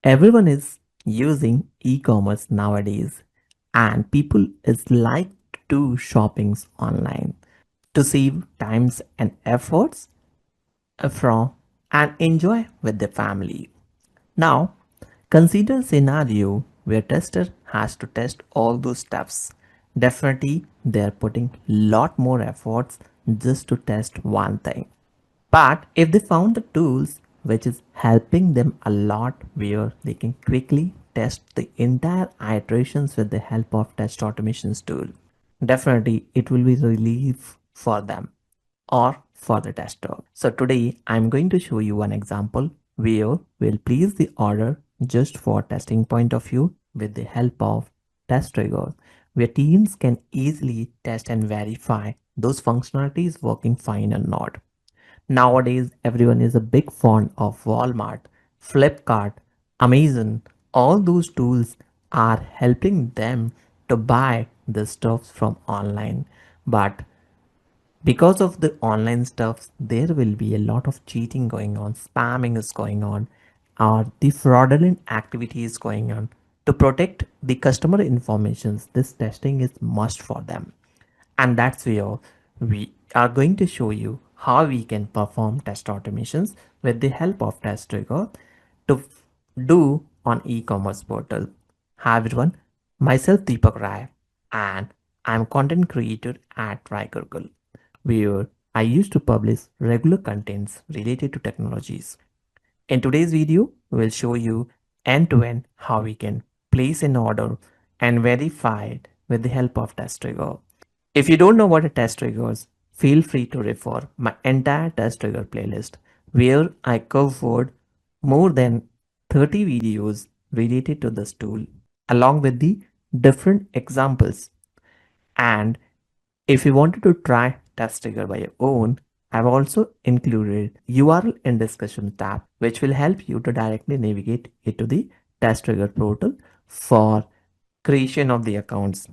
Everyone is using e-commerce nowadays and people is like to do shoppings online to save times and efforts from and enjoy with the family. Now, consider a scenario where tester has to test all those steps. Definitely, they are putting lot more efforts just to test one thing. But if they found the tools which is helping them a lot where they can quickly test the entire iterations with the help of test automations tool, definitely it will be relief for them or for the tester. So today I'm going to show you one example where we'll place the order just for testing point of view with the help of testRigor, where teams can easily test and verify those functionalities working fine or not. Nowadays, everyone is a big fan of Walmart, Flipkart, Amazon. All those tools are helping them to buy the stuff from online. But because of the online stuff, there will be a lot of cheating going on, spamming is going on, or the fraudulent activity is going on. To protect the customer informations, this testing is must for them. And that's where we are going to show you how we can perform test automations with the help of testRigor to do on e-commerce portal. Hi everyone, myself Deepak Rai and I'm content creator at Rigor, where I used to publish regular contents related to technologies. In today's video, we'll show you end-to-end how we can place an order and verify it with the help of testRigor. If you don't know what a testRigor is, feel free to refer my entire testRigor playlist where I covered more than 30 videos related to this tool along with the different examples. And if you wanted to try testRigor by your own, I've also included URL in discussion tab, which will help you to directly navigate into the testRigor portal for creation of the accounts.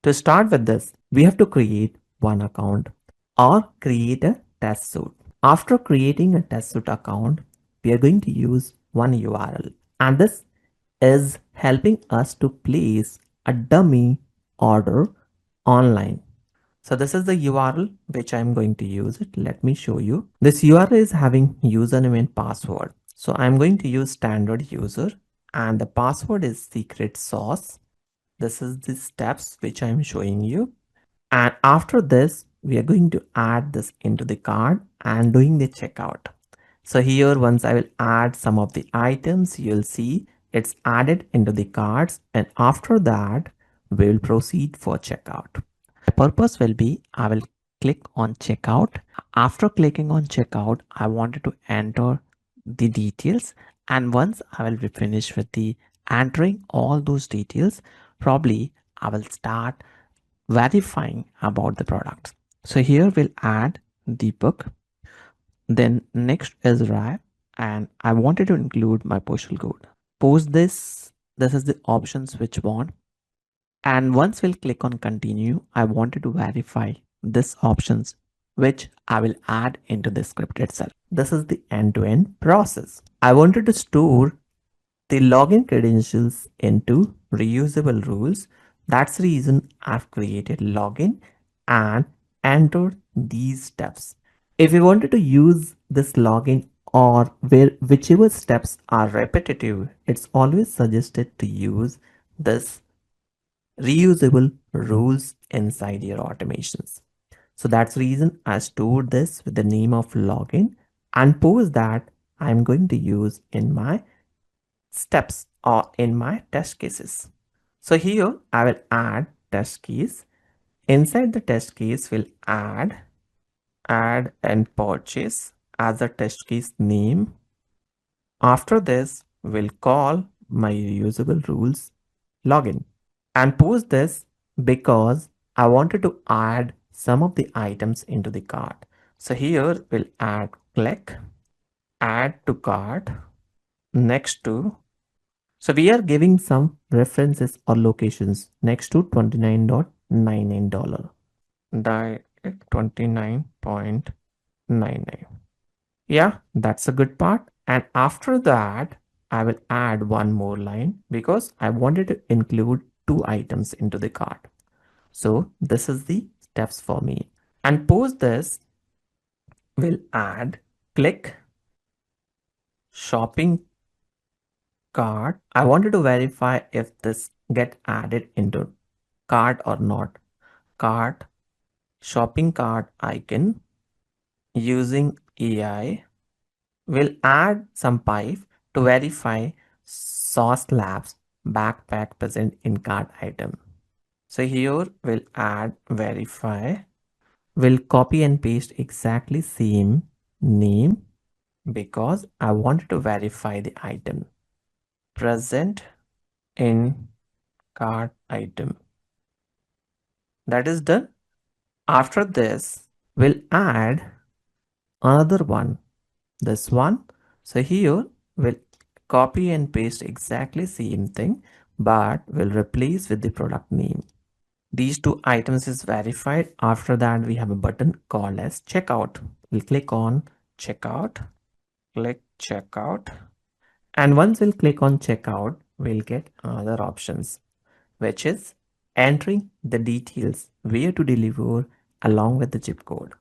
To start with this, we have to create one account or create a test suite. After creating a test suite account, we are going to use one URL, and this is helping us to place a dummy order online. So this is the URL which I'm going to use it. Let me show you. This URL is having username and password. So I'm going to use standard user and the password is secret sauce. This is the steps which I'm showing you. And after this, we are going to add this into the cart and doing the checkout. So here, once I will add some of the items, you'll see it's added into the carts. And after that, we will proceed for checkout. The purpose will be, I will click on checkout. After clicking on checkout, I wanted to enter the details. And once I will be finished with the entering all those details, probably I will start verifying about the product. So here we'll add Deepak. Then next is Rai, and I wanted to include my postal code. Post this. This is the options which want. And once we'll click on continue, I wanted to verify this options which I will add into the script itself. This is the end-to-end process. I wanted to store the login credentials into reusable rules. That's the reason I've created login and entered these steps. If you wanted to use this login or whichever steps are repetitive, it's always suggested to use this reusable rules inside your automations. So that's the reason I stored this with the name of login and post that I'm going to use in my steps or in my test cases. So here I will add test case. Inside the test case, we'll add and purchase as a test case name. After this, we'll call my reusable rules login and post this because I wanted to add some of the items into the cart. So here we'll add click, add to cart, next to. So we are giving some references or locations next to $29.99. Direct 29.99. Yeah, that's a good part. And after that, I will add one more line because I wanted to include two items into the cart. So this is the steps for me. And post this, we'll add click shopping cart. I wanted to verify if this get added into cart or not. Cart, shopping cart icon using AI. We'll add some pipe to verify sauce labs backpack present in cart item. So here we'll add verify. We'll copy and paste exactly same name because I wanted to verify the item present in cart item. That is done. After this, we'll add another one, this one. So here we'll copy and paste exactly same thing, but we'll replace with the product name. These two items is verified. After that, we have a button called as checkout. We'll click on checkout, click checkout. And once we'll click on checkout, we'll get other options, which is entering the details where to deliver along with the zip code.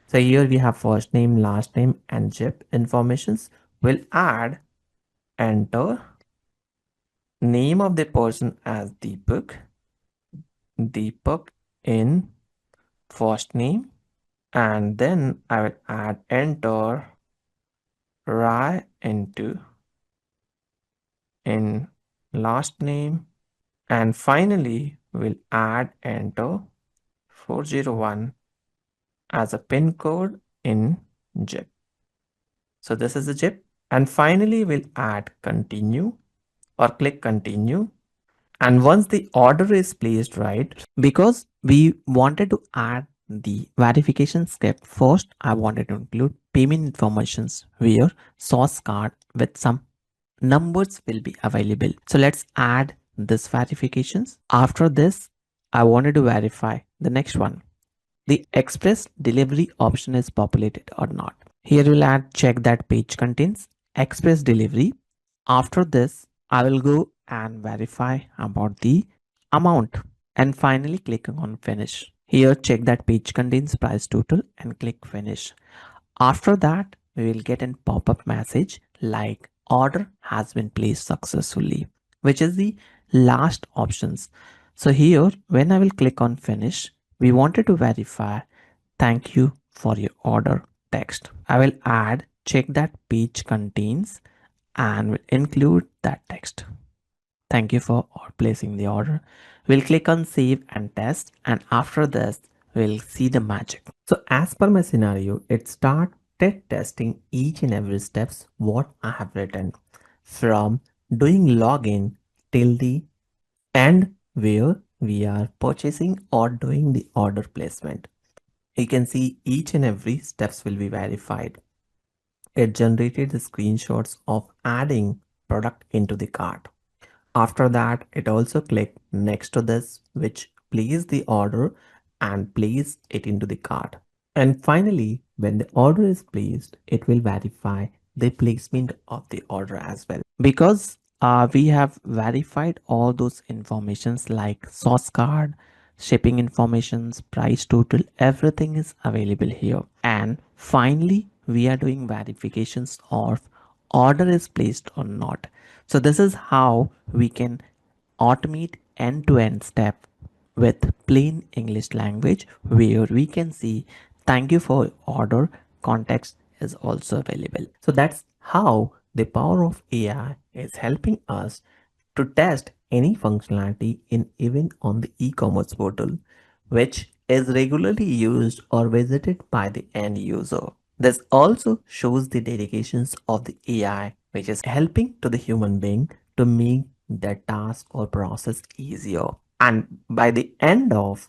So here we have first name, last name, and zip informations. We'll add enter name of the person as Deepak in first name, and then I will add enter Rai into in last name, and finally we'll add enter 401 as a pin code in zip. So this is the zip, and finally we'll add continue or click continue. And once the order is placed, right, because we wanted to add the verification step first, I wanted to include payment informations where source card with some numbers will be available. So let's add this verifications. After this, I wanted to verify the next one. The express delivery option is populated or not. Here we'll add check that page contains express delivery. After this, I will go and verify about the amount and finally clicking on finish. Here check that page contains price total and click finish. After that, we will get a pop-up message like order has been placed successfully, which is the last options. So here, when I will click on finish, we wanted to verify thank you for your order text. I will add check that page contains and will include that text. Thank you for placing the order. We'll click on save and test, and after this we'll see the magic. So as per my scenario, it started testing each and every steps what I have written, from doing login till the end where we are purchasing or doing the order placement. You can see each and every steps will be verified. It generated the screenshots of adding product into the cart. After that, it also clicked next to this, which place the order and place it into the cart. And finally, when the order is placed, it will verify the placement of the order as well. Because we have verified all those informations like source card, shipping informations, price total, everything is available here. And finally, we are doing verifications of order is placed or not. So this is how we can automate end-to-end step with plain English language, where we can see thank you for order context is also available. So that's how the power of AI is helping us to test any functionality in even on the e-commerce portal, which is regularly used or visited by the end user. This also shows the dedications of the AI, which is helping to the human being to make their task or process easier. And by the end of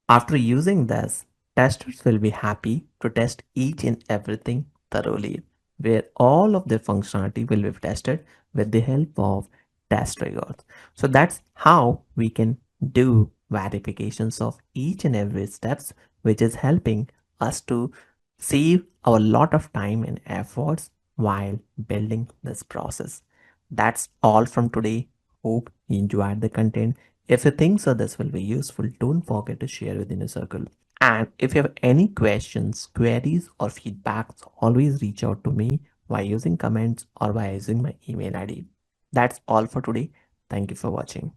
after using this, testers will be happy to test each and everything thoroughly, where all of the functionality will be tested with the help of testRigor. So that's how we can do verifications of each and every steps, which is helping us to save a lot of time and efforts while building this process. That's all from today. Hope you enjoyed the content. If you think so this will be useful, don't forget to share within a circle. And if you have any questions, queries, or feedbacks, always reach out to me by using comments or by using my email ID. That's all for today. Thank you for watching.